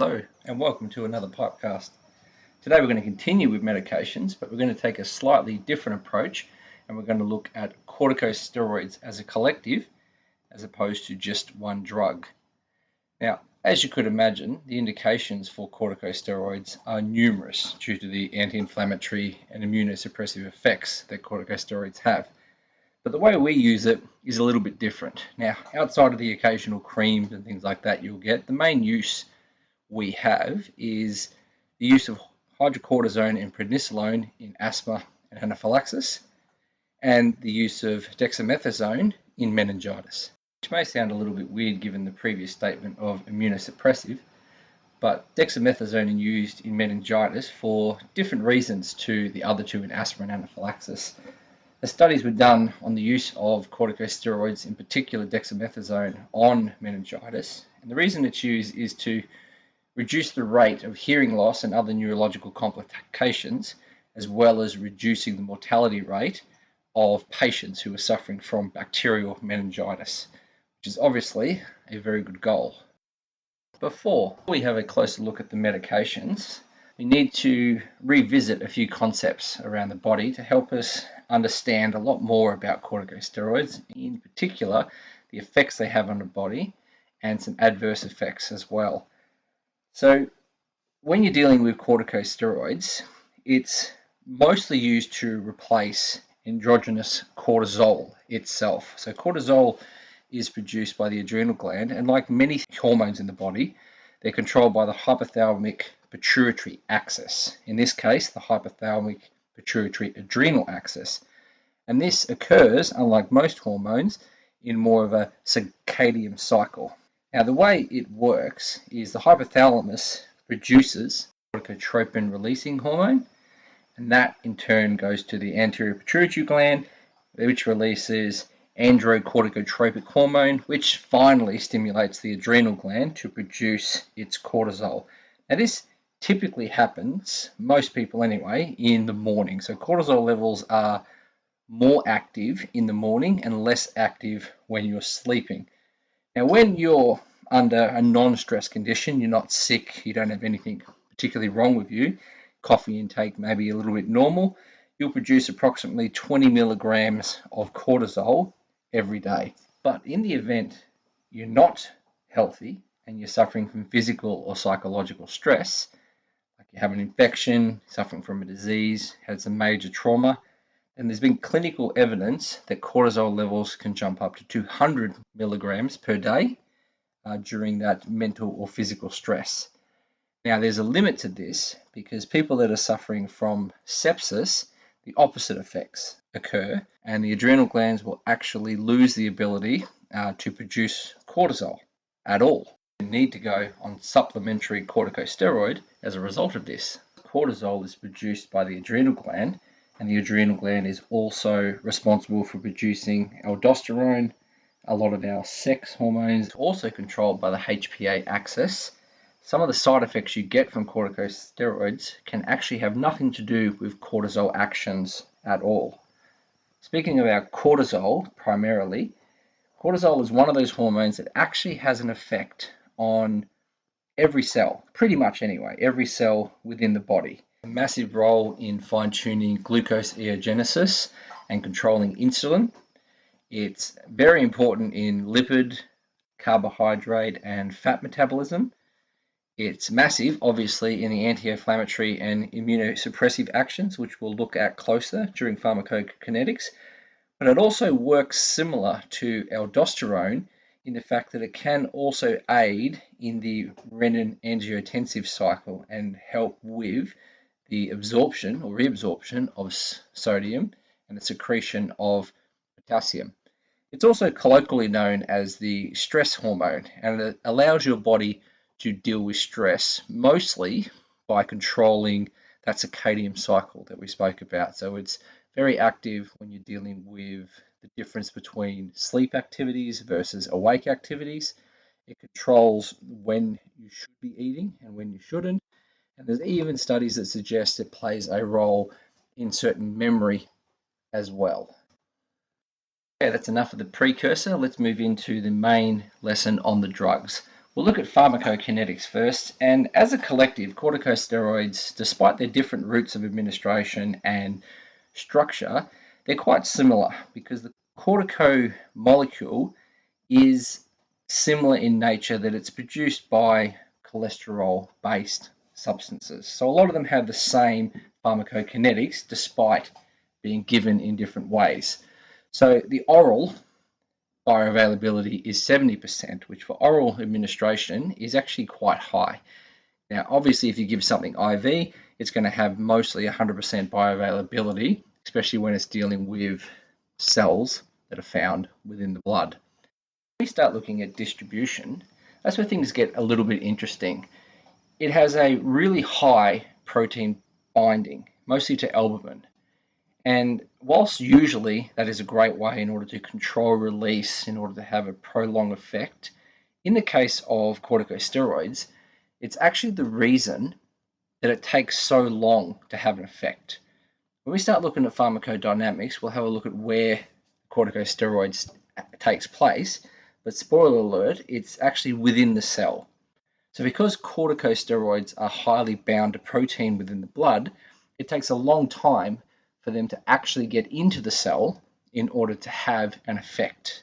Hello and welcome to another podcast. Today we're going to continue with medications, but we're going to take a slightly different approach and we're going to look at corticosteroids as a collective as opposed to just one drug. Now, as you could imagine, the indications for corticosteroids are numerous due to the anti-inflammatory and immunosuppressive effects that corticosteroids have. But the way we use it is a little bit different. Now, outside of the occasional creams and things like that you'll get, the main use we have is the use of hydrocortisone and prednisolone in asthma and anaphylaxis, and the use of dexamethasone in meningitis, which may sound a little bit weird given the previous statement of immunosuppressive, but dexamethasone is used in meningitis for different reasons to the other two in asthma and anaphylaxis. The studies were done on the use of corticosteroids, in particular dexamethasone, on meningitis, and the reason it's used is to reduce the rate of hearing loss and other neurological complications, as well as reducing the mortality rate of patients who are suffering from bacterial meningitis, which is obviously a very good goal. Before we have a closer look at the medications, we need to revisit a few concepts around the body to help us understand a lot more about corticosteroids, in particular the effects they have on the body and some adverse effects as well. So when you're dealing with corticosteroids, it's mostly used to replace endogenous cortisol itself. So cortisol is produced by the adrenal gland, and like many hormones in the body, they're controlled by the hypothalamic-pituitary axis. In this case, the hypothalamic-pituitary-adrenal axis. And this occurs, unlike most hormones, in more of a circadian cycle. Now, the way it works is the hypothalamus produces corticotropin-releasing hormone, and that in turn goes to the anterior pituitary gland, which releases androcorticotropic hormone, which finally stimulates the adrenal gland to produce its cortisol. Now, this typically happens, most people anyway, in the morning. So cortisol levels are more active in the morning and less active when you're sleeping. Now, when you're under a non-stress condition, you're not sick, you don't have anything particularly wrong with you, coffee intake may be a little bit normal, you'll produce approximately 20 milligrams of cortisol every day. But in the event you're not healthy and you're suffering from physical or psychological stress, like you have an infection, suffering from a disease, had some major trauma, and there's been clinical evidence that cortisol levels can jump up to 200 milligrams per day during that mental or physical stress. Now, there's a limit to this because people that are suffering from sepsis, the opposite effects occur, and the adrenal glands will actually lose the ability to produce cortisol at all. You need to go on supplementary corticosteroid as a result of this. Cortisol is produced by the adrenal gland, and the adrenal gland is also responsible for producing aldosterone, a lot of our sex hormones, also controlled by the HPA axis. Some of the side effects you get from corticosteroids can actually have nothing to do with cortisol actions at all. Speaking about cortisol primarily, cortisol is one of those hormones that actually has an effect on every cell, pretty much anyway, every cell within the body. A massive role in fine-tuning glucose eogenesis and controlling insulin. It's very important in lipid, carbohydrate, and fat metabolism. It's massive, obviously, in the anti-inflammatory and immunosuppressive actions, which we'll look at closer during pharmacokinetics. But it also works similar to aldosterone in the fact that it can also aid in the renin-angiotensin cycle and help with the absorption or reabsorption of sodium and the secretion of potassium. It's also colloquially known as the stress hormone, and it allows your body to deal with stress mostly by controlling that circadian cycle that we spoke about. So it's very active when you're dealing with the difference between sleep activities versus awake activities. It controls when you should be eating and when you shouldn't. And there's even studies that suggest it plays a role in certain memory as well. Okay, that's enough of the precursor. Let's move into the main lesson on the drugs. We'll look at pharmacokinetics first, and as a collective, corticosteroids, despite their different routes of administration and structure, they're quite similar because the cortico molecule is similar in nature, that it's produced by cholesterol-based substances. So a lot of them have the same pharmacokinetics despite being given in different ways. So the oral bioavailability is 70%, which for oral administration is actually quite high. Now, obviously, if you give something IV, it's going to have mostly 100% bioavailability, especially when it's dealing with cells that are found within the blood. When we start looking at distribution, that's where things get a little bit interesting. It has a really high protein binding, mostly to albumin. And whilst usually that is a great way in order to control release, in order to have a prolonged effect, in the case of corticosteroids, it's actually the reason that it takes so long to have an effect. When we start looking at pharmacodynamics, we'll have a look at where corticosteroids takes place, but spoiler alert, it's actually within the cell. So because corticosteroids are highly bound to protein within the blood, it takes a long time for them to actually get into the cell in order to have an effect.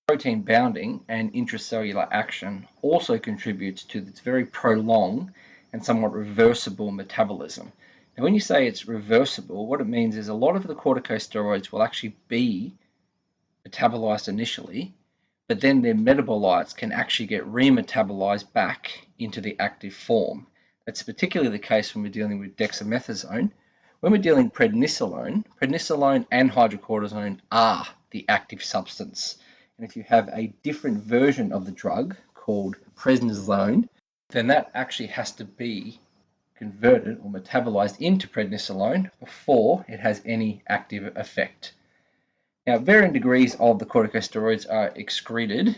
Protein bounding and intracellular action also contributes to its very prolonged and somewhat reversible metabolism. Now, when you say it's reversible, what it means is a lot of the corticosteroids will actually be metabolized initially, but then their metabolites can actually get remetabolized back into the active form. That's particularly the case when we're dealing with dexamethasone. When we're dealing with prednisolone and hydrocortisone are the active substance. And if you have a different version of the drug called prednisolone, then that actually has to be converted or metabolized into prednisolone before it has any active effect. Now, varying degrees of the corticosteroids are excreted,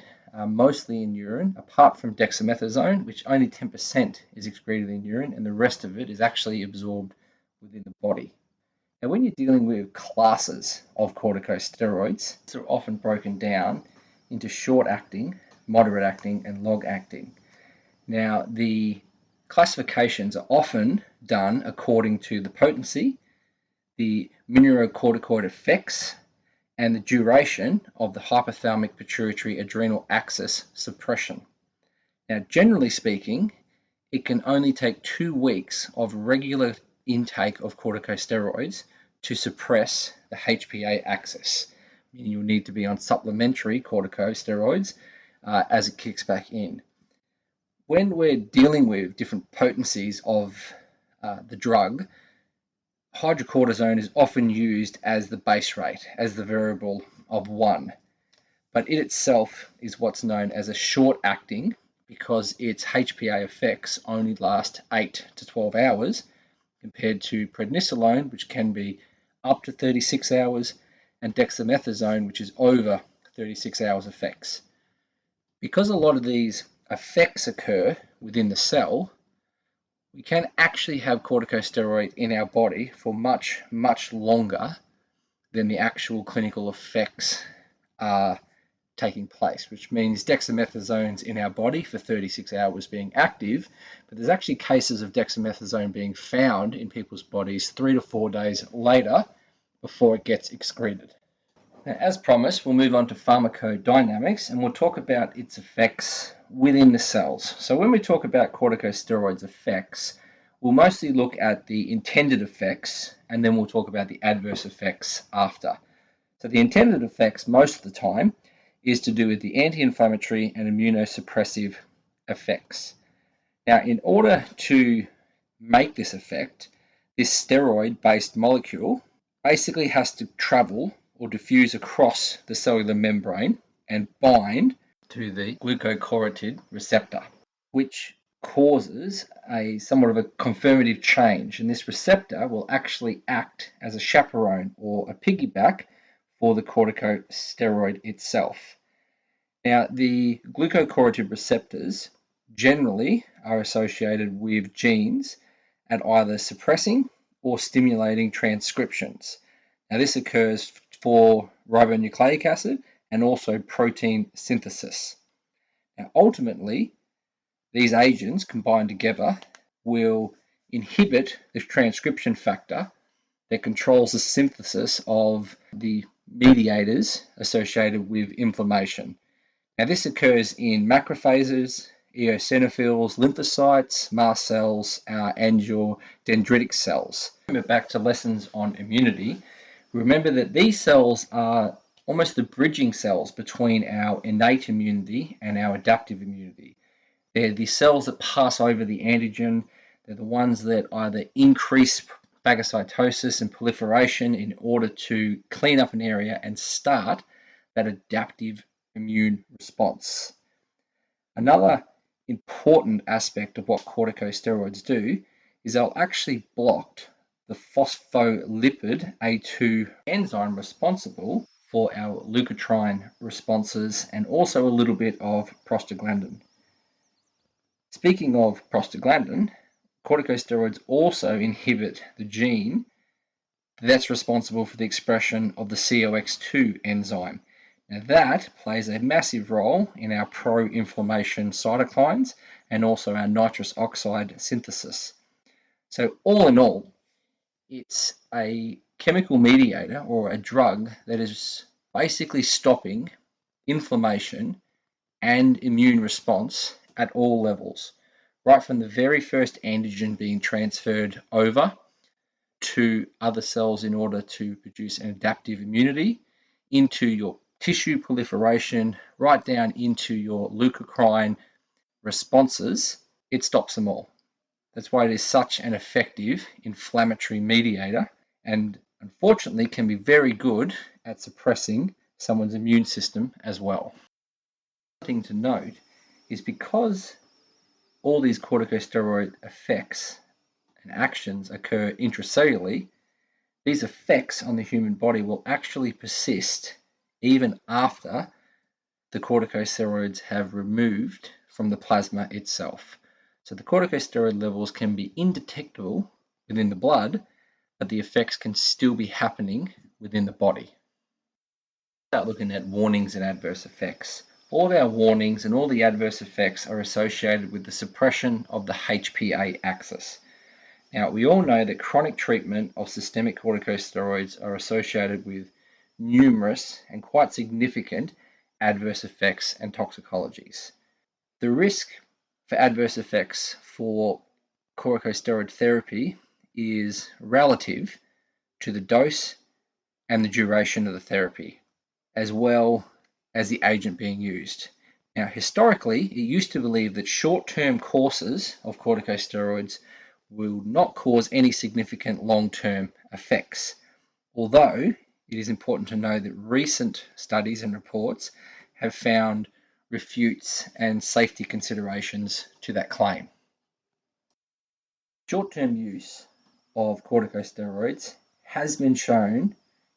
mostly in urine, apart from dexamethasone, which only 10% is excreted in urine, and the rest of it is actually absorbed within the body. Now, when you're dealing with classes of corticosteroids, they're often broken down into short-acting, moderate-acting, and long-acting. Now, the classifications are often done according to the potency, the immunocorticoid effects, and the duration of the hypothalamic-pituitary-adrenal axis suppression. Now, generally speaking, it can only take 2 weeks of regular intake of corticosteroids to suppress the HPA axis, meaning you'll need to be on supplementary corticosteroids as it kicks back in. When we're dealing with different potencies of the drug, hydrocortisone is often used as the base rate, as the variable of 1, but it itself is what's known as a short-acting because its HPA effects only last 8 to 12 hours compared to prednisolone, which can be up to 36 hours, and dexamethasone, which is over 36 hours effects. Because a lot of these effects occur within the cell, we can actually have corticosteroid in our body for much, much longer than the actual clinical effects are taking place, which means dexamethasone's in our body for 36 hours being active, but there's actually cases of dexamethasone being found in people's bodies 3 to 4 days later before it gets excreted. Now, as promised, we'll move on to pharmacodynamics and we'll talk about its effects within the cells. So when we talk about corticosteroids effects, we'll mostly look at the intended effects and then we'll talk about the adverse effects after. So the intended effects most of the time is to do with the anti-inflammatory and immunosuppressive effects. Now, in order to make this effect, this steroid-based molecule basically has to travel or diffuse across the cellular membrane and bind to the glucocorticoid receptor, which causes a somewhat of a conformative change. And this receptor will actually act as a chaperone or a piggyback for the corticosteroid itself. Now, the glucocorticoid receptors generally are associated with genes at either suppressing or stimulating transcriptions. Now, this occurs for ribonucleic acid and also protein synthesis. Now, ultimately, these agents combined together will inhibit the transcription factor that controls the synthesis of the mediators associated with inflammation. Now, this occurs in macrophages, eosinophils, lymphocytes, mast cells, and your dendritic cells. Remember back to lessons on immunity. Remember that these cells are almost the bridging cells between our innate immunity and our adaptive immunity. They're the cells that pass over the antigen. They're the ones that either increase phagocytosis and proliferation in order to clean up an area and start that adaptive immune response. Another important aspect of what corticosteroids do is they'll actually block the phospholipid A2 enzyme responsible for our leukotriene responses and also a little bit of prostaglandin. Speaking of prostaglandin, corticosteroids also inhibit the gene that's responsible for the expression of the COX2 enzyme. Now that plays a massive role in our pro-inflammation cytokines and also our nitrous oxide synthesis. So all in all, it's a chemical mediator or a drug that is basically stopping inflammation and immune response at all levels, right from the very first antigen being transferred over to other cells in order to produce an adaptive immunity, into your tissue proliferation, right down into your leukocrine responses. It stops them all. That's why it is such an effective inflammatory mediator and unfortunately can be very good at suppressing someone's immune system as well. One thing to note is because all these corticosteroid effects and actions occur intracellularly, these effects on the human body will actually persist even after the corticosteroids have removed from the plasma itself. So the corticosteroid levels can be indetectable within the blood, but the effects can still be happening within the body. Start looking at warnings and adverse effects. All of our warnings and all the adverse effects are associated with the suppression of the HPA axis. Now, we all know that chronic treatment of systemic corticosteroids are associated with numerous and quite significant adverse effects and toxicologies. The risk for adverse effects for corticosteroid therapy is relative to the dose and the duration of the therapy, as well as the agent being used. Now, historically, it used to believe that short-term courses of corticosteroids will not cause any significant long-term effects, although it is important to know that recent studies and reports have found refutes and safety considerations to that claim. Short-term use of corticosteroids has been shown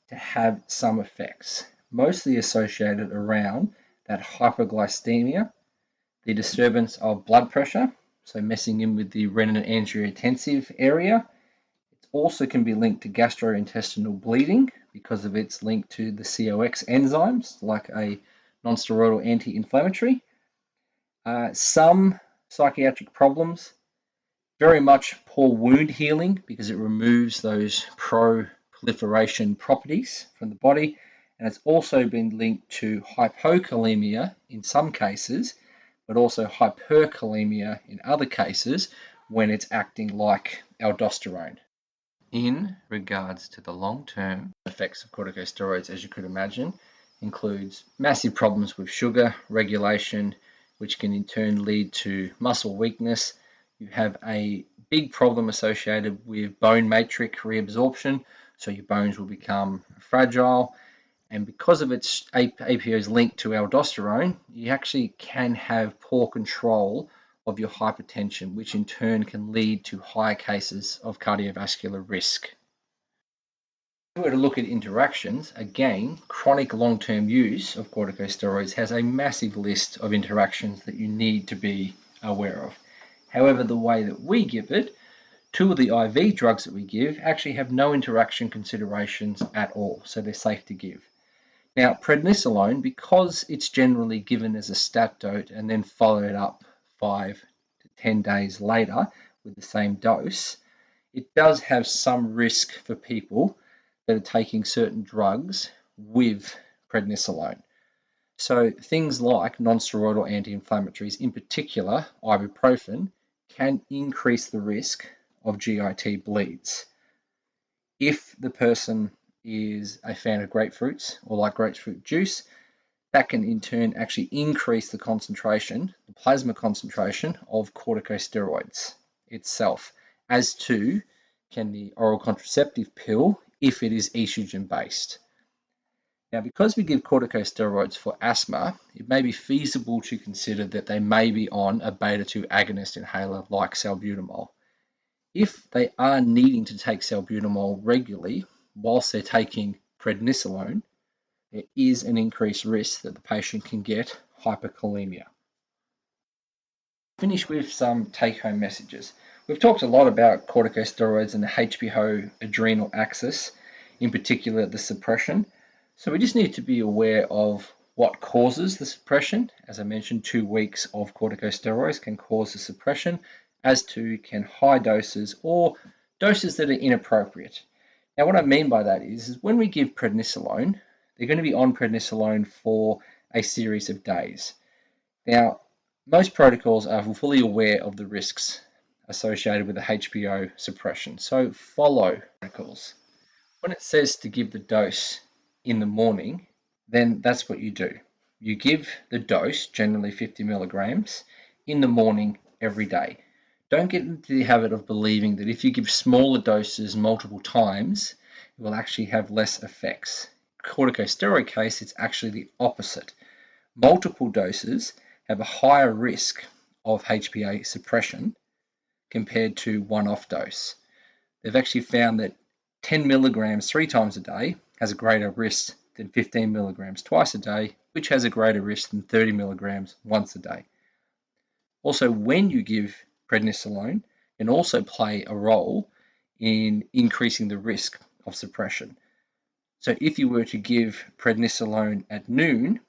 to have some effects, mostly associated around that hypoglycemia, the disturbance of blood pressure, so messing in with the renin-angiotensin area. It also can be linked to gastrointestinal bleeding because of its link to the COX enzymes, like a non-steroidal anti-inflammatory. Some psychiatric problems, very much poor wound healing because it removes those pro-proliferation properties from the body. And it's also been linked to hypokalemia in some cases, but also hyperkalemia in other cases when it's acting like aldosterone. In regards to the long-term effects of corticosteroids, as you could imagine, includes massive problems with sugar regulation, which can in turn lead to muscle weakness. You have a big problem associated with bone matrix reabsorption, so your bones will become fragile. And because of its APO's link to aldosterone, you actually can have poor control of your hypertension, which in turn can lead to higher cases of cardiovascular risk. If we were to look at interactions, again, chronic long-term use of corticosteroids has a massive list of interactions that you need to be aware of. However, the way that we give it, two of the IV drugs that we give actually have no interaction considerations at all, so they're safe to give. Now, prednisolone, because it's generally given as a stat dose and then followed up 5 to 10 days later with the same dose, it does have some risk for people that are taking certain drugs with prednisolone. So things like non-steroidal anti-inflammatories, in particular ibuprofen, can increase the risk of GIT bleeds. If the person is a fan of grapefruits or like grapefruit juice, that can in turn actually increase the concentration, the plasma concentration of corticosteroids itself, as too can the oral contraceptive pill if it is estrogen based. Now, because we give corticosteroids for asthma, it may be feasible to consider that they may be on a beta-2 agonist inhaler like salbutamol. If they are needing to take salbutamol regularly whilst they're taking prednisolone, there is an increased risk that the patient can get hyperkalemia. Finish with some take-home messages. We've talked a lot about corticosteroids and the HPO-adrenal axis, in particular the suppression. So we just need to be aware of what causes the suppression. As I mentioned, 2 weeks of corticosteroids can cause the suppression, as too can high doses or doses that are inappropriate. Now, what I mean by that is when we give prednisolone, they're going to be on prednisolone for a series of days. Now, most protocols are fully aware of the risks associated with the HPO suppression, so follow protocols. When it says to give the dose in the morning, then that's what you do. You give the dose, generally 50 milligrams, in the morning every day. Don't get into the habit of believing that if you give smaller doses multiple times, it will actually have less effects. Corticosteroid case, it's actually the opposite. Multiple doses have a higher risk of HPA suppression compared to one-off dose. They've actually found that 10 milligrams 3 times a day has a greater risk than 15 milligrams twice a day, which has a greater risk than 30 milligrams once a day. Also, when you give prednisolone, can also play a role in increasing the risk of suppression. So if you were to give prednisolone at noon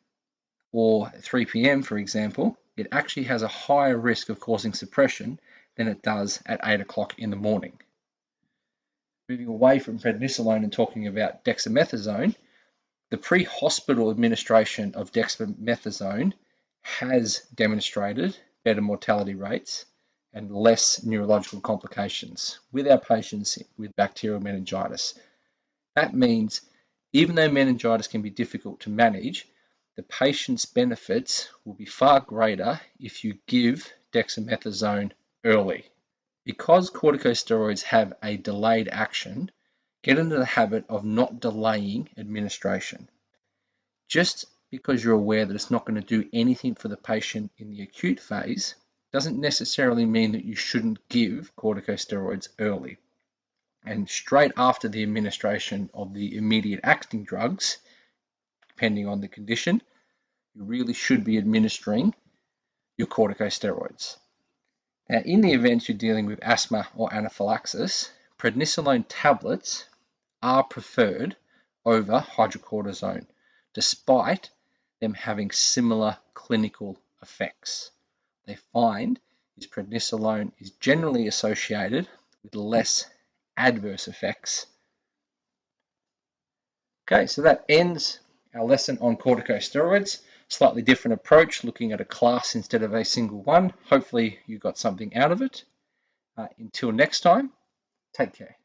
or 3 p.m., for example, it actually has a higher risk of causing suppression than it does at 8 o'clock in the morning. Moving away from prednisolone and talking about dexamethasone, the pre-hospital administration of dexamethasone has demonstrated better mortality rates and less neurological complications with our patients with bacterial meningitis. That means even though meningitis can be difficult to manage, the patient's benefits will be far greater if you give dexamethasone early. Because corticosteroids have a delayed action, get into the habit of not delaying administration. Just because you're aware that it's not going to do anything for the patient in the acute phase doesn't necessarily mean that you shouldn't give corticosteroids early. And straight after the administration of the immediate acting drugs, depending on the condition, you really should be administering your corticosteroids. Now, in the event you're dealing with asthma or anaphylaxis, prednisolone tablets are preferred over hydrocortisone, despite them having similar clinical effects. They find is prednisolone is generally associated with less adverse effects. Okay, so that ends our lesson on corticosteroids. Slightly different approach, looking at a class instead of a single one. Hopefully you got something out of it. Until next time, take care.